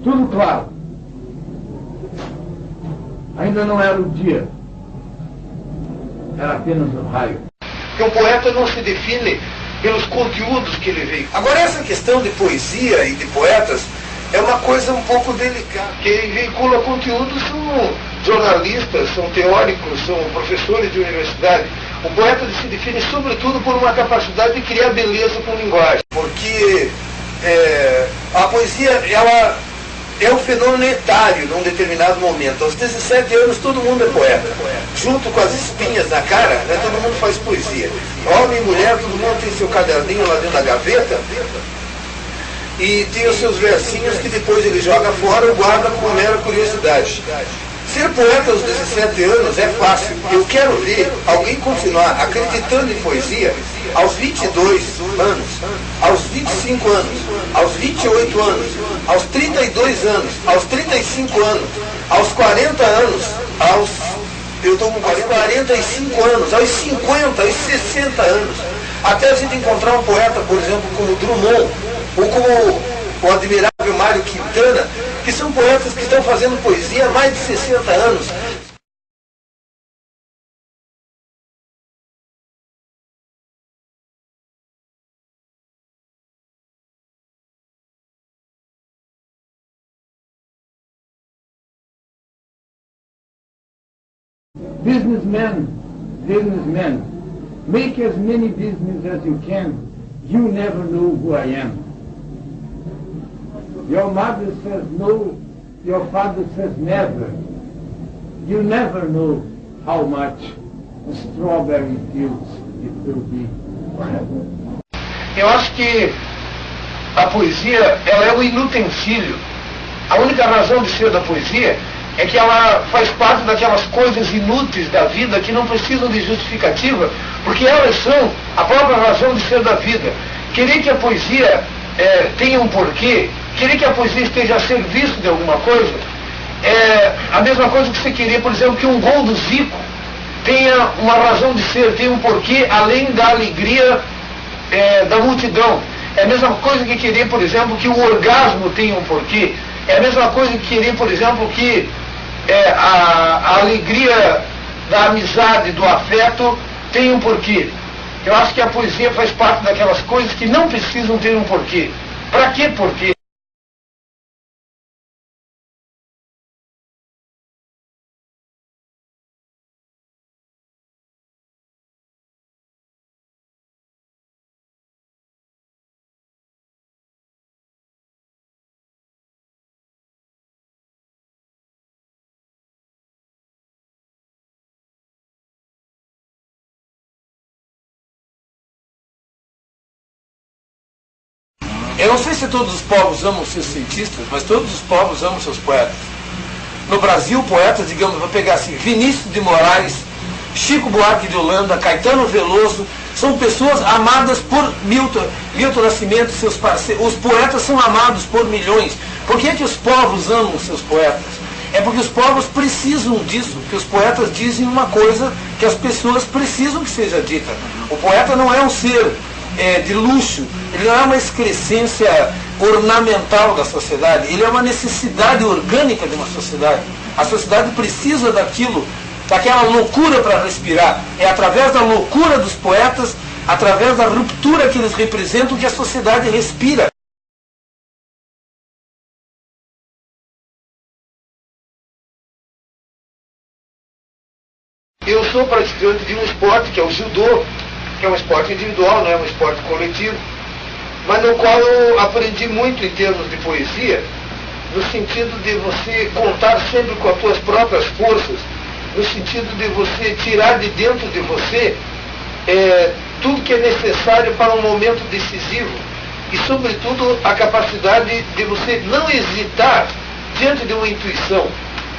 tudo claro. Ainda não era o dia, era apenas o raio. Que um poeta não se define pelos conteúdos que ele veicula. Agora, essa questão de poesia e de poetas é uma coisa um pouco delicada. Quem veicula conteúdos são jornalistas, são teóricos, são professores de universidade. O poeta se define sobretudo por uma capacidade de criar beleza com linguagem. Porque a poesia, ela é um fenômeno etário num determinado momento. Aos 17 anos todo mundo é poeta. Junto com as espinhas na cara, né, todo mundo faz poesia. Homem e mulher, todo mundo tem seu caderninho lá dentro da gaveta e tem os seus versinhos que depois ele joga fora ou guarda como mera curiosidade. Ser poeta aos 17 anos é fácil. Eu quero ver alguém continuar acreditando em poesia aos 22 anos, aos 25 anos, aos 28 anos, aos 32 anos, aos 35 anos, aos 40 anos, eu estou com 45 anos, aos 50, aos 60 anos. Até a gente encontrar um poeta, por exemplo, como Drummond, ou como o admirável Mário Quintana, que são poetas que estão fazendo poesia há mais de 60 anos. Businessmen, make as many business as you can. You never know who I am. Your mother says no, your father says never. You never know how much strawberry fields it will be forever. Eu acho que a poesia, ela é o inutensílio. A única razão de ser da poesia é que ela faz parte daquelas coisas inúteis da vida que não precisam de justificativa, porque elas são a própria razão de ser da vida. Querer que a poesia tenha um porquê, querer que a poesia esteja a serviço de alguma coisa, é a mesma coisa que você querer, por exemplo, que um gol do Zico tenha uma razão de ser, tenha um porquê além da alegria da multidão. É a mesma coisa que querer, por exemplo, que o orgasmo tenha um porquê. É a mesma coisa que querer, por exemplo, que a alegria da amizade, do afeto, tenha um porquê. Eu acho que a poesia faz parte daquelas coisas que não precisam ter um porquê. Para que porquê? Eu não sei se todos os povos amam seus cientistas, mas todos os povos amam seus poetas. No Brasil, poetas, digamos, vou pegar assim, Vinícius de Moraes, Chico Buarque de Holanda, Caetano Veloso, são pessoas amadas por Milton Nascimento, seus parceiros. Os poetas são amados por milhões. Por que que os povos amam seus poetas? É porque os povos precisam disso, porque os poetas dizem uma coisa que as pessoas precisam que seja dita. O poeta não é um ser de luxo, ele não é uma excrescência ornamental da sociedade, ele é uma necessidade orgânica de uma sociedade. A sociedade precisa daquilo, daquela loucura para respirar. É através da loucura dos poetas, através da ruptura que eles representam, que a sociedade respira. Eu sou praticante de um esporte que é o judô, que é um esporte individual, não é um esporte coletivo, mas no qual eu aprendi muito em termos de poesia, no sentido de você contar sempre com as suas próprias forças, no sentido de você tirar de dentro de você tudo que é necessário para um momento decisivo e, sobretudo, a capacidade de você não hesitar diante de uma intuição,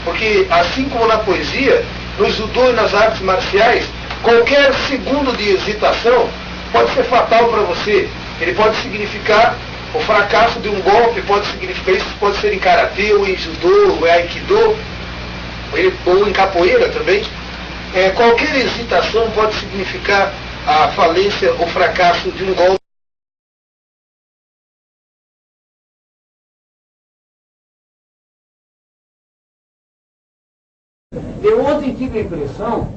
porque assim como na poesia, no judô e nas artes marciais, qualquer segundo de hesitação pode ser fatal para você. Ele pode significar o fracasso de um golpe, pode significar isso, pode ser em karatê, ou em judô, ou em aikido, ou em capoeira também. Qualquer hesitação pode significar a falência, o fracasso de um golpe. Eu ontem tive a impressão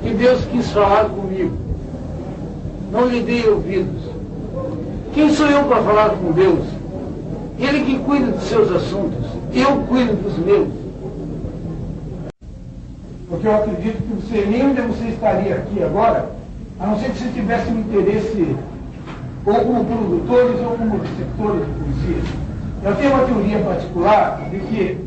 que Deus quis falar comigo. Não lhe dei ouvidos. Quem sou eu para falar com Deus? Ele que cuida dos seus assuntos. Eu cuido dos meus. Porque eu acredito que você, nem onde você estaria aqui agora, a não ser que você tivesse um interesse ou como produtores ou como receptores de poesia. Eu tenho uma teoria particular de que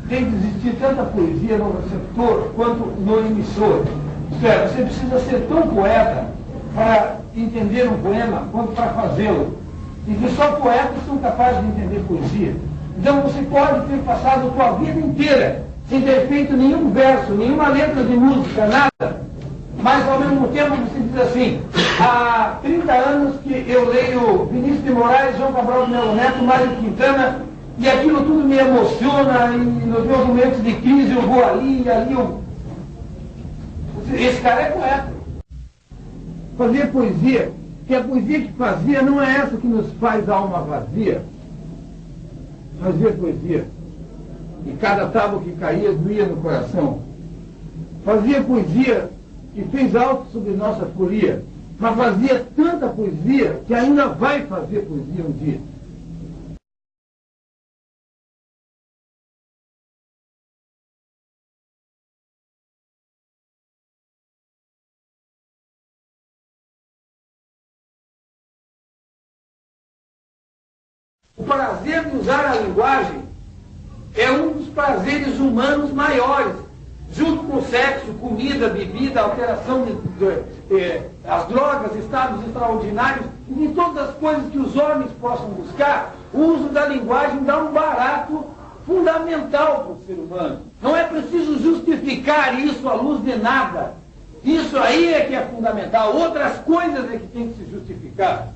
tem que existir tanta poesia no receptor quanto no emissor. Isto é, você precisa ser tão poeta para entender um poema quanto para fazê-lo. E que só poetas são capazes de entender poesia. Então você pode ter passado a sua vida inteira sem ter feito nenhum verso, nenhuma letra de música, nada. Mas ao mesmo tempo você diz assim, há 30 anos que eu leio Vinícius de Moraes, João Cabral de Melo Neto, Mário Quintana, e aquilo tudo me emociona, e nos meus momentos de crise eu vou ali, e ali eu... Esse cara é poeta. Fazer poesia, que a poesia que fazia não é essa que nos faz a alma vazia. Fazia poesia. E cada tábua que caía doía no coração. Fazia poesia que fez alto sobre nossa folia. Mas fazia tanta poesia que ainda vai fazer poesia um dia. O prazer de usar a linguagem é um dos prazeres humanos maiores, junto com o sexo, comida, bebida, alteração as drogas, estados extraordinários, e de todas as coisas que os homens possam buscar, o uso da linguagem dá um barato fundamental para o ser humano. Não é preciso justificar isso à luz de nada. Isso aí é que é fundamental. Outras coisas é que tem que se justificar.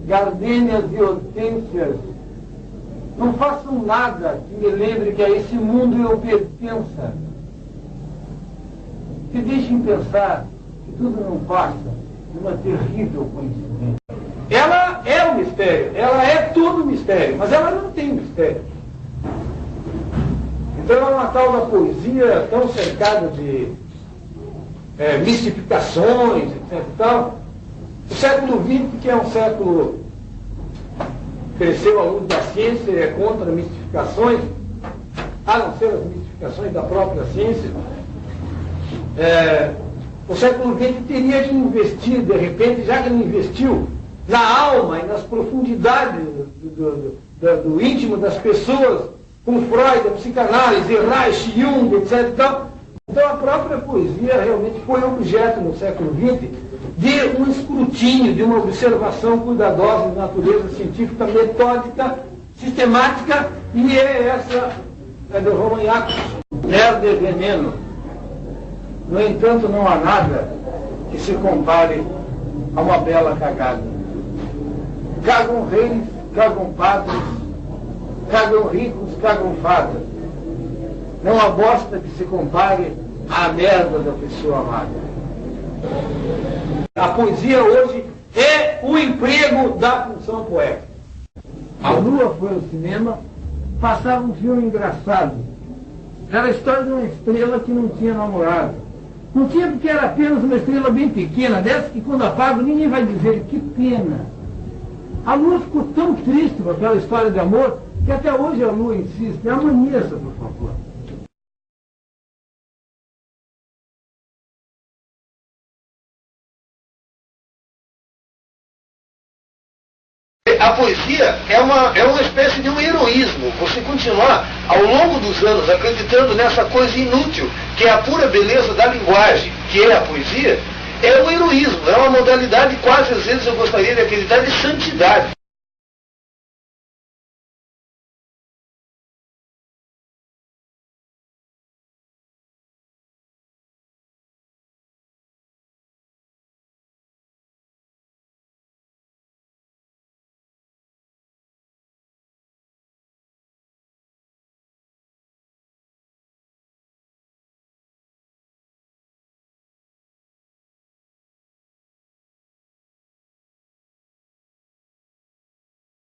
Gardênias e hortênsias, não façam nada que me lembre que a esse mundo eu pertença. Se deixem pensar que tudo não passa de uma terrível coincidência. Ela é o mistério, ela é todo mistério, mas ela não tem mistério. Então é uma tal da poesia tão cercada de mistificações, etc. e tal. O século XX, que é um século que cresceu à luz da ciência, é contra mistificações, a não ser as mistificações da própria ciência. O século XX teria que investir, de repente, já que não investiu, na alma e nas profundidades do íntimo das pessoas, com Freud, a psicanálise, Reich, Jung, etc. Então a própria poesia realmente foi objeto no século XX de um escrutínio, de uma observação cuidadosa de natureza científica, metódica, sistemática, e essa é do Roman Jacobson, Nerd e Veneno. No entanto, não há nada que se compare a uma bela cagada. Cagam reis, cagam padres, cagam ricos, cagam fadas. Não há bosta que se compare à merda da pessoa amada. A poesia hoje é o emprego da função poética. A Lua foi ao cinema, passava um filme engraçado. Era a história de uma estrela que não tinha namorado. Não tinha porque era apenas uma estrela bem pequena, dessa que quando apaga ninguém vai dizer que pena. A Lua ficou tão triste com aquela história de amor que até hoje a Lua insiste. Amanheça, por favor. A poesia é uma espécie de um heroísmo. Você continuar ao longo dos anos acreditando nessa coisa inútil, que é a pura beleza da linguagem, que é a poesia, é um heroísmo, é uma modalidade quase, às vezes eu gostaria de acreditar, de santidade.